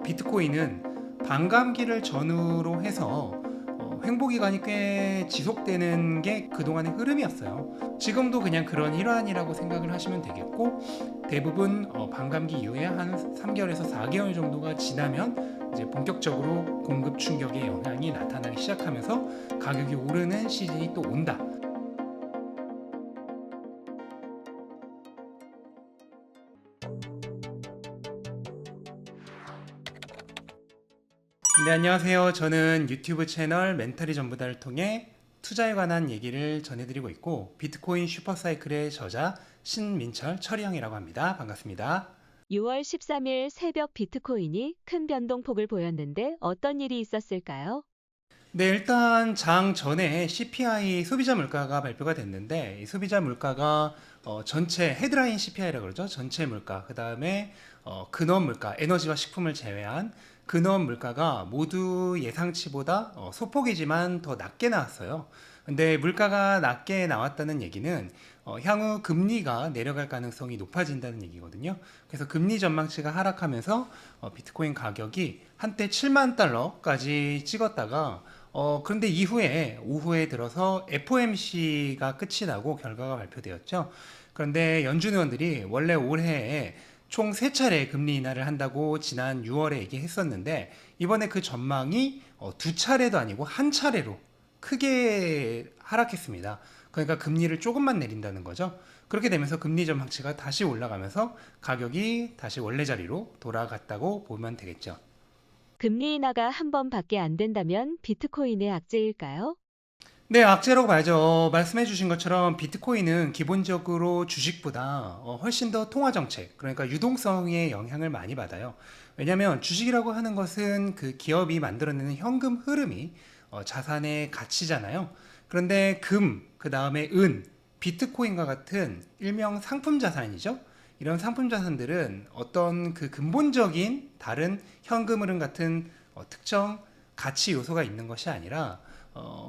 비트코인은 반감기를 전후로 해서 횡보 기간이 꽤 지속되는 게 그동안의 흐름이었어요. 지금도 그냥 그런 일환이라고 생각을 하시면 되겠고, 대부분 반감기 이후에 한 3개월에서 4개월 정도가 지나면 이제 본격적으로 공급 충격의 영향이 나타나기 시작하면서 가격이 오르는 시즌이 또 온다. 네, 안녕하세요. 저는 유튜브 채널 멘탈이 전부다를 통해 투자에 관한 얘기를 전해드리고 있고, 비트코인 슈퍼사이클의 저자 신민철 철이형이라고 합니다. 반갑습니다. 6월 13일 새벽 비트코인이 큰 변동폭을 보였는데 어떤 일이 있었을까요? 네, 일단 장 전에 CPI 소비자 물가가 발표가 됐는데, 이 소비자 물가가 전체 헤드라인 CPI라고 그러죠. 전체 물가, 그 다음에 근원 물가, 에너지와 식품을 제외한 근원 물가가 모두 예상치보다 소폭이지만 더 낮게 나왔어요. 근데 물가가 낮게 나왔다는 얘기는 향후 금리가 내려갈 가능성이 높아진다는 얘기거든요. 그래서 금리 전망치가 하락하면서 비트코인 가격이 한때 7만 달러까지 찍었다가 그런데 이후에 오후에 들어서 FOMC가 끝이 나고 결과가 발표되었죠. 그런데 연준 의원들이 원래 올해에 총 3차례 금리 인하를 한다고 지난 6월에 얘기했었는데, 이번에 그 전망이 2차례도 아니고 한 차례로 크게 하락했습니다. 그러니까 금리를 조금만 내린다는 거죠. 그렇게 되면서 금리 전망치가 다시 올라가면서 가격이 다시 원래 자리로 돌아갔다고 보면 되겠죠. 금리 인하가 한 번밖에 안 된다면 비트코인의 악재일까요? 네, 악재라고 봐야죠. 말씀해 주신 것처럼 비트코인은 기본적으로 주식보다 훨씬 더 통화 정책, 그러니까 유동성에 영향을 많이 받아요. 왜냐하면 주식이라고 하는 것은 그 기업이 만들어내는 현금 흐름이 자산의 가치잖아요. 그런데 금, 그 다음에 은, 비트코인과 같은 일명 상품 자산이죠. 이런 상품 자산들은 어떤 그 근본적인 다른 현금 흐름 같은 특정 가치 요소가 있는 것이 아니라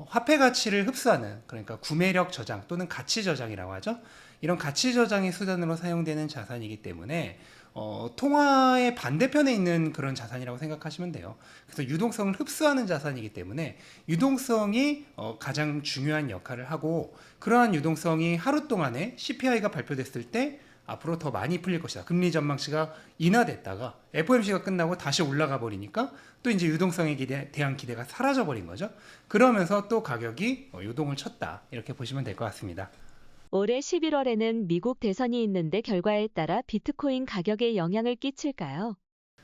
화폐 가치를 흡수하는, 그러니까 구매력 저장 또는 가치 저장이라고 하죠. 이런 가치 저장의 수단으로 사용되는 자산이기 때문에 통화의 반대편에 있는 그런 자산이라고 생각하시면 돼요. 그래서 유동성을 흡수하는 자산이기 때문에 유동성이 가장 중요한 역할을 하고, 그러한 유동성이 하루 동안에 CPI가 발표됐을 때 앞으로 더 많이 풀릴 것이다. 금리 전망치가 인하됐다가 FOMC가 끝나고 다시 올라가 버리니까 또 이제 유동성에 대한 기대가 사라져 버린 거죠. 그러면서 또 가격이 요동을 쳤다. 이렇게 보시면 될 것 같습니다. 올해 11월에는 미국 대선이 있는데 결과에 따라 비트코인 가격에 영향을 끼칠까요?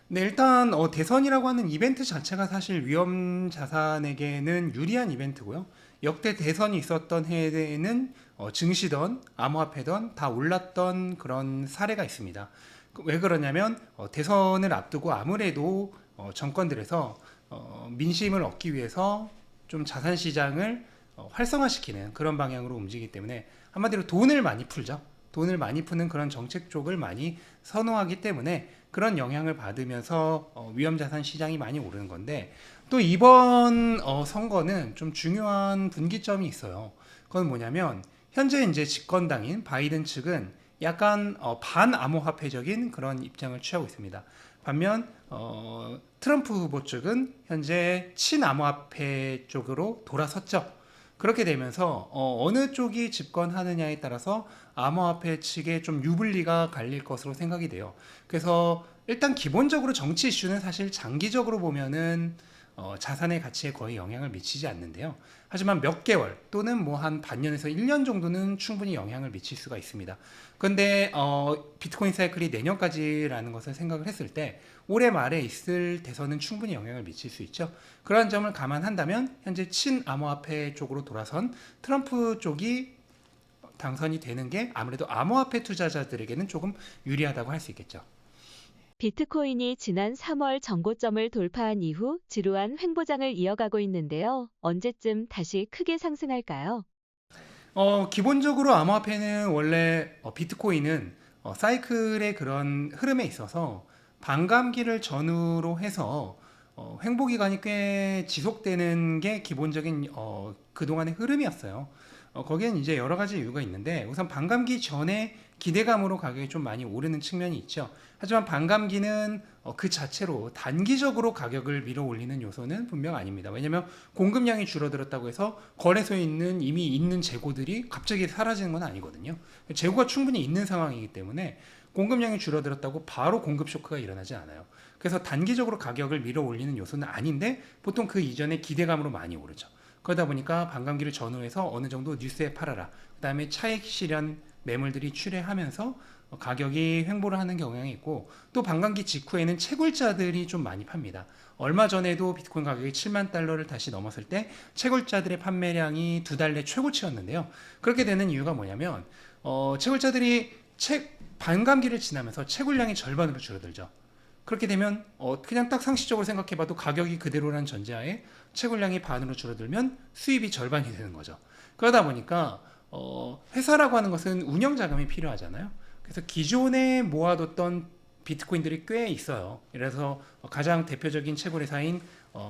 네, 일단 대선이라고 하는 이벤트 자체가 사실 위험 자산에게는 유리한 이벤트고요. 역대 대선이 있었던 해에는 증시든 암호화폐든 다 올랐던 그런 사례가 있습니다. 왜 그러냐면 대선을 앞두고 아무래도 정권들에서 민심을 얻기 위해서 좀 자산 시장을 활성화시키는 그런 방향으로 움직이기 때문에 한마디로 돈을 많이 풀죠. 돈을 많이 푸는 그런 정책 쪽을 많이 선호하기 때문에 그런 영향을 받으면서 위험자산 시장이 많이 오르는 건데, 또 이번 선거는 좀 중요한 분기점이 있어요. 그건 뭐냐면 현재 이제 집권당인 바이든 측은 약간 반암호화폐적인 그런 입장을 취하고 있습니다. 반면 트럼프 후보 측은 현재 친암호화폐 쪽으로 돌아섰죠. 그렇게 되면서 어느 쪽이 집권하느냐에 따라서 암호화폐 측에 좀 유불리가 갈릴 것으로 생각이 돼요. 그래서 일단 기본적으로 정치 이슈는 사실 장기적으로 보면은 자산의 가치에 거의 영향을 미치지 않는데요. 하지만 몇 개월 또는 뭐 한 반년에서 1년 정도는 충분히 영향을 미칠 수가 있습니다. 그런데 비트코인 사이클이 내년까지라는 것을 생각을 했을 때 올해 말에 있을 대선은 충분히 영향을 미칠 수 있죠. 그러한 점을 감안한다면 현재 친암호화폐 쪽으로 돌아선 트럼프 쪽이 당선이 되는 게 아무래도 암호화폐 투자자들에게는 조금 유리하다고 할 수 있겠죠. 비트코인이 지난 3월 전고점을 돌파한 이후 지루한 횡보장을 이어가고 있는데요. 언제쯤 다시 크게 상승할까요? 기본적으로 암호화폐는 원래 비트코인은 사이클의 그런 흐름에 있어서 반감기를 전후로 해서 횡보 기간이 꽤 지속되는 게 기본적인 그동안의 흐름이었어요. 거기엔 이제 여러 가지 이유가 있는데, 우선 반감기 전에 기대감으로 가격이 좀 많이 오르는 측면이 있죠. 하지만 반감기는 그 자체로 단기적으로 가격을 밀어 올리는 요소는 분명 아닙니다. 왜냐하면 공급량이 줄어들었다고 해서 거래소에 있는 이미 있는 재고들이 갑자기 사라지는 건 아니거든요. 재고가 충분히 있는 상황이기 때문에 공급량이 줄어들었다고 바로 공급 쇼크가 일어나지 않아요. 그래서 단기적으로 가격을 밀어 올리는 요소는 아닌데 보통 그 이전에 기대감으로 많이 오르죠. 그러다 보니까 반감기를 전후해서 어느 정도 뉴스에 팔아라. 그 다음에 차익 실현 매물들이 출회하면서 가격이 횡보를 하는 경향이 있고, 또 반감기 직후에는 채굴자들이 좀 많이 팝니다. 얼마 전에도 비트코인 가격이 7만 달러를 다시 넘었을 때 채굴자들의 판매량이 2달 내 최고치였는데요. 그렇게 되는 이유가 뭐냐면 채굴자들이 반감기를 지나면서 채굴량이 절반으로 줄어들죠. 그렇게 되면 그냥 딱 상식적으로 생각해봐도 가격이 그대로라는 전제하에 채굴량이 반으로 줄어들면 수입이 절반이 되는 거죠. 그러다 보니까 회사라고 하는 것은 운영 자금이 필요하잖아요. 그래서 기존에 모아뒀던 비트코인들이 꽤 있어요. 그래서 가장 대표적인 채굴 회사인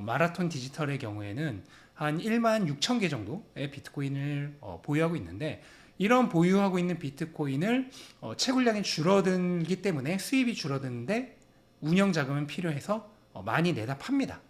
마라톤 디지털의 경우에는 한 1만 6천 개 정도의 비트코인을 보유하고 있는데, 이런 보유하고 있는 비트코인을 채굴량이 줄어들기 때문에 수입이 줄어드는데 운영 자금은 필요해서 많이 내다 팝니다.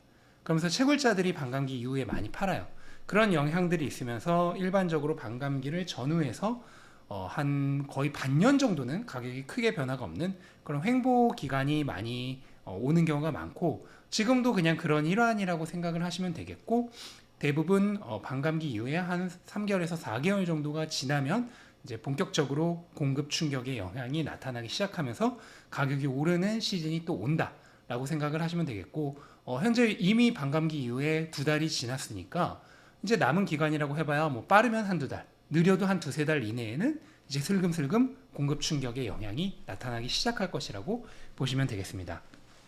그러면서 채굴자들이 반감기 이후에 많이 팔아요. 그런 영향들이 있으면서 일반적으로 반감기를 전후해서 한 거의 반년 정도는 가격이 크게 변화가 없는 그런 횡보 기간이 많이 오는 경우가 많고, 지금도 그냥 그런 일환이라고 생각을 하시면 되겠고, 대부분 반감기 이후에 한 3개월에서 4개월 정도가 지나면 이제 본격적으로 공급 충격의 영향이 나타나기 시작하면서 가격이 오르는 시즌이 또 온다라고 생각을 하시면 되겠고, 현재 이미 반감기 이후에 2달이 지났으니까 이제 남은 기간이라고 해봐야 뭐 빠르면 한두 달, 느려도 한 두세 달 이내에는 이제 슬금슬금 공급 충격의 영향이 나타나기 시작할 것이라고 보시면 되겠습니다.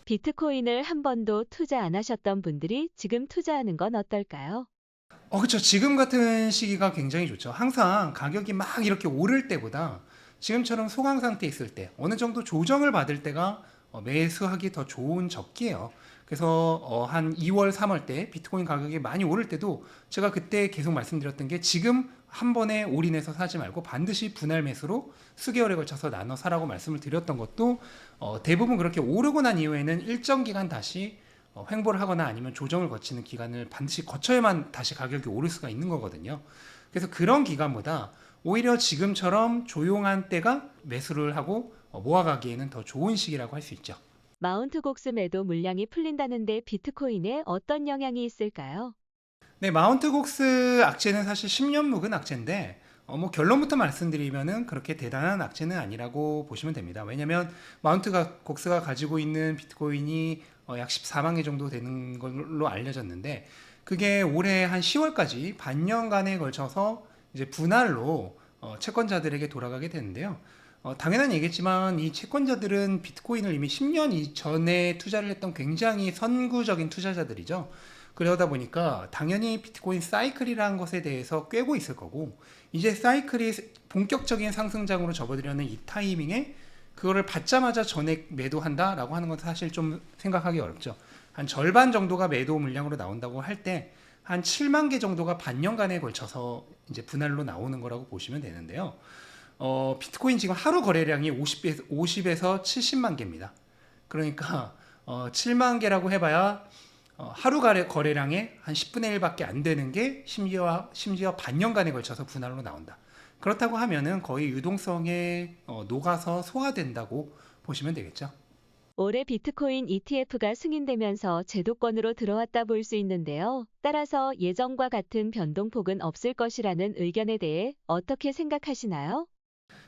비트코인을 한 번도 투자 안 하셨던 분들이 지금 투자하는 건 어떨까요? 그렇죠. 지금 같은 시기가 굉장히 좋죠. 항상 가격이 막 이렇게 오를 때보다 지금처럼 소강 상태에 있을 때, 어느 정도 조정을 받을 때가 매수하기 더 좋은 적기예요. 그래서 한 2월, 3월 때 비트코인 가격이 많이 오를 때도 제가 그때 계속 말씀드렸던 게, 지금 한 번에 올인해서 사지 말고 반드시 분할 매수로 수개월에 걸쳐서 나눠 사라고 말씀을 드렸던 것도 대부분 그렇게 오르고 난 이후에는 일정 기간 다시 횡보를 하거나 아니면 조정을 거치는 기간을 반드시 거쳐야만 다시 가격이 오를 수가 있는 거거든요. 그래서 그런 기간보다 오히려 지금처럼 조용한 때가 매수를 하고 모아가기에는 더 좋은 시기라고 할 수 있죠. 마운트 곡스 매도 물량이 풀린다는데 비트코인에 어떤 영향이 있을까요? 네, 마운트 곡스 악재는 사실 10년 묵은 악재인데, 뭐 결론부터 말씀드리면은 그렇게 대단한 악재는 아니라고 보시면 됩니다. 왜냐면 마운트 곡스가 가지고 있는 비트코인이 약 14만 개 정도 되는 걸로 알려졌는데, 그게 올해 한 10월까지 반년간에 걸쳐서 이제 분할로 채권자들에게 돌아가게 되는데요. 당연한 얘기겠지만 이 채권자들은 비트코인을 이미 10년 이전에 투자를 했던 굉장히 선구적인 투자자들이죠. 그러다 보니까 당연히 비트코인 사이클이라는 것에 대해서 꿰고 있을 거고, 이제 사이클이 본격적인 상승장으로 접어들려는 이 타이밍에 그거를 받자마자 전액 매도한다라고 하는 건 사실 좀 생각하기 어렵죠. 한 절반 정도가 매도 물량으로 나온다고 할 때 한 7만 개 정도가 반년간에 걸쳐서 이제 분할로 나오는 거라고 보시면 되는데요. 비트코인 지금 하루 거래량이 50에서 70만 개입니다. 그러니까 7만 개라고 해봐야 하루 거래량의 한 10분의 1밖에 안 되는 게 심지어 반년간에 걸쳐서 분할로 나온다. 그렇다고 하면은 거의 유동성에 녹아서 소화된다고 보시면 되겠죠. 올해 비트코인 ETF가 승인되면서 제도권으로 들어왔다 볼 수 있는데요. 따라서 예전과 같은 변동폭은 없을 것이라는 의견에 대해 어떻게 생각하시나요?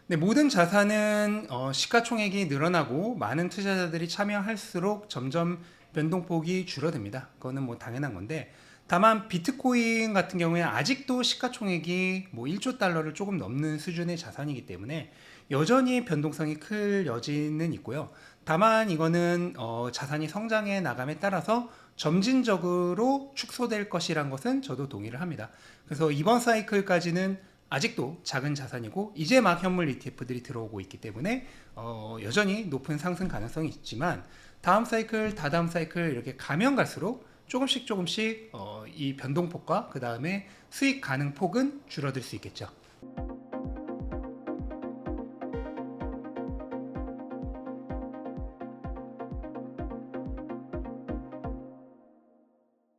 네, 모든 자산은 시가총액이 늘어나고 많은 투자자들이 참여할수록 점점 변동폭이 줄어듭니다. 그거는 뭐 당연한 건데, 다만 비트코인 같은 경우에 아직도 시가총액이 뭐 1조 달러를 조금 넘는 수준의 자산이기 때문에 여전히 변동성이 클 여지는 있고요. 다만 이거는 자산이 성장해 나감에 따라서 점진적으로 축소될 것이란 것은 저도 동의를 합니다. 그래서 이번 사이클까지는 아직도 작은 자산이고 이제 막 현물 ETF들이 들어오고 있기 때문에 여전히 높은 상승 가능성이 있지만, 다음 사이클, 다다음 사이클 이렇게 가면 갈수록 조금씩 이 변동폭과 그 다음에 수익 가능 폭은 줄어들 수 있겠죠.